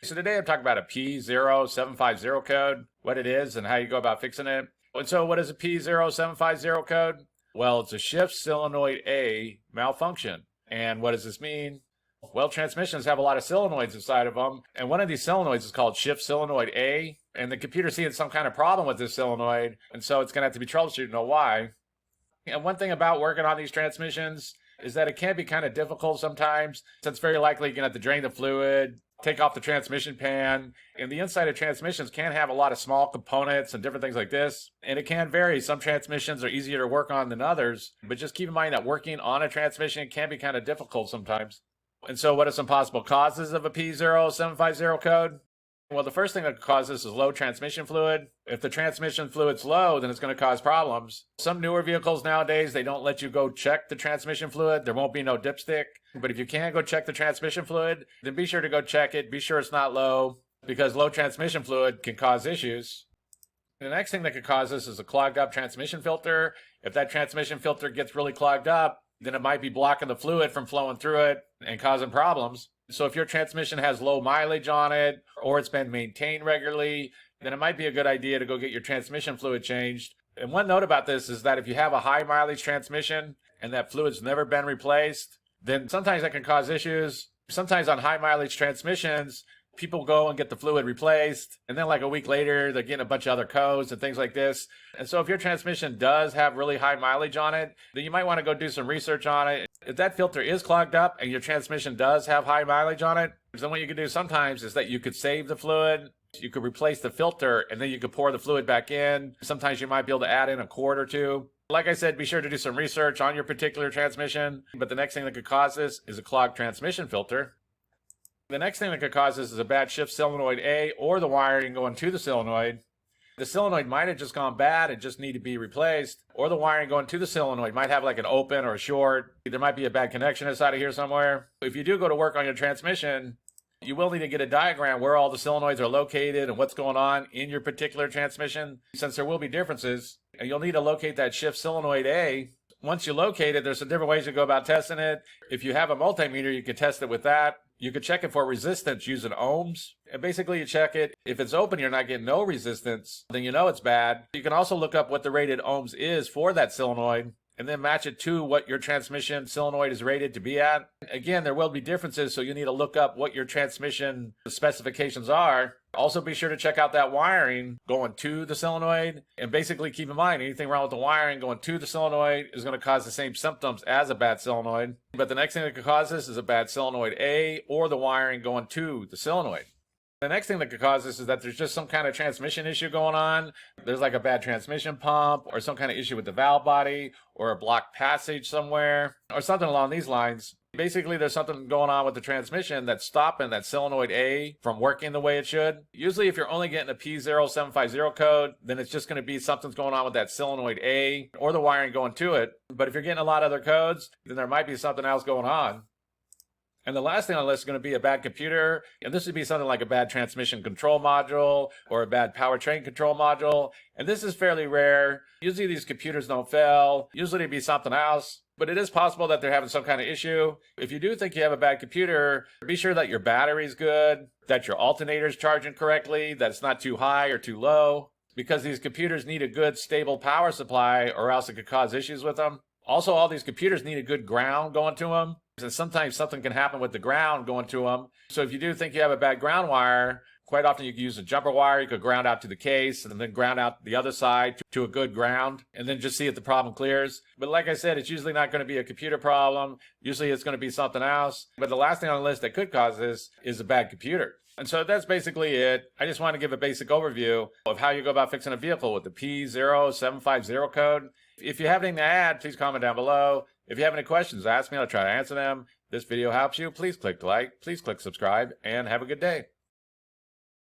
So today I'm talking about a P0750 code, what it is and how you go about fixing it. And so what is a P0750 code? Well, it's a Shift Solenoid A malfunction. And what does this mean? Well, transmissions have a lot of solenoids inside of them, and one of these solenoids is called Shift Solenoid A, and the computer's seeing some kind of problem with this solenoid, and so it's going to have to be troubleshooted to know why. And one thing about working on these transmissions is that it can be kind of difficult sometimes, since very likely you're going to have to drain the fluid, take off the transmission pan, and the inside of transmissions can have a lot of small components and different things like this, and it can vary. Some transmissions are easier to work on than others, but just keep in mind that working on a transmission can be kind of difficult sometimes. And so what are some possible causes of a P0750 code? Well, the first thing that could cause this is low transmission fluid. If the transmission fluid's low, then it's going to cause problems. Some newer vehicles nowadays, they don't let you go check the transmission fluid. There won't be no dipstick. But if you can go check the transmission fluid, then be sure to go check it. Be sure it's not low, because low transmission fluid can cause issues. The next thing that could cause this is a clogged up transmission filter. If that transmission filter gets really clogged up, then it might be blocking the fluid from flowing through it and causing problems. So if your transmission has low mileage on it, or it's been maintained regularly, then it might be a good idea to go get your transmission fluid changed. And one note about this is that if you have a high mileage transmission and that fluid's never been replaced, then sometimes that can cause issues. Sometimes on high mileage transmissions, people go and get the fluid replaced, and then like a week later, they're getting a bunch of other codes and things like this. And so if your transmission does have really high mileage on it, then you might want to go do some research on it. If that filter is clogged up and your transmission does have high mileage on it, then what you could do sometimes is that you could save the fluid, you could replace the filter, and then you could pour the fluid back in. Sometimes you might be able to add in a quart or two. Like I said, be sure to do some research on your particular transmission. But the next thing that could cause this is a clogged transmission filter. The next thing that could cause this is a bad Shift Solenoid A, or the wiring going to the solenoid. The solenoid might have just gone bad and just need to be replaced, or the wiring going to the solenoid might have like an open or a short. There might be a bad connection inside of here somewhere. If you do go to work on your transmission, you will need to get a diagram where all the solenoids are located and what's going on in your particular transmission, since there will be differences. And you'll need to locate that Shift Solenoid A. Once you locate it, there's some different ways to go about testing it. If you have a multimeter, you can test it with that. You could check it for resistance using ohms. And basically you check it. If it's open, you're not getting no resistance, then you know it's bad. You can also look up what the rated ohms is for that solenoid, and then match it to what your transmission solenoid is rated to be at. Again, there will be differences, so you need to look up what your transmission specifications are. Also be sure to check out that wiring going to the solenoid, and basically keep in mind anything wrong with the wiring going to the solenoid is going to cause the same symptoms as a bad solenoid. But the next thing that could cause this is a bad solenoid A, or the wiring going to the solenoid. The next thing that could cause this is that there's just some kind of transmission issue going on. There's like a bad transmission pump, or some kind of issue with the valve body, or a blocked passage somewhere, or something along these lines. Basically, there's something going on with the transmission that's stopping that solenoid A from working the way it should. Usually, if you're only getting a P0750 code, then it's just going to be something's going on with that solenoid A, or the wiring going to it. But if you're getting a lot of other codes, then there might be something else going on. And the last thing on the list is going to be a bad computer. And this would be something like a bad transmission control module or a bad powertrain control module. And this is fairly rare. Usually these computers don't fail. Usually it'd be something else. But it is possible that they're having some kind of issue. If you do think you have a bad computer, be sure that your battery's good, that your alternator's charging correctly, that it's not too high or too low, because these computers need a good stable power supply, or else it could cause issues with them. Also, all these computers need a good ground going to them. And sometimes something can happen with the ground going to them. So if you do think you have a bad ground wire, quite often you can use a jumper wire. You could ground out to the case and then ground out the other side to a good ground, and then just see if the problem clears. But like I said, it's usually not going to be a computer problem. Usually it's going to be something else. But the last thing on the list that could cause this is a bad computer. And so that's basically it. I just want to give a basic overview of how you go about fixing a vehicle with the P0750 code. If you have anything to add, please comment down below. If you have any questions, ask me. I'll try to answer them. If this video helps you, please click like, please click subscribe, and have a good day.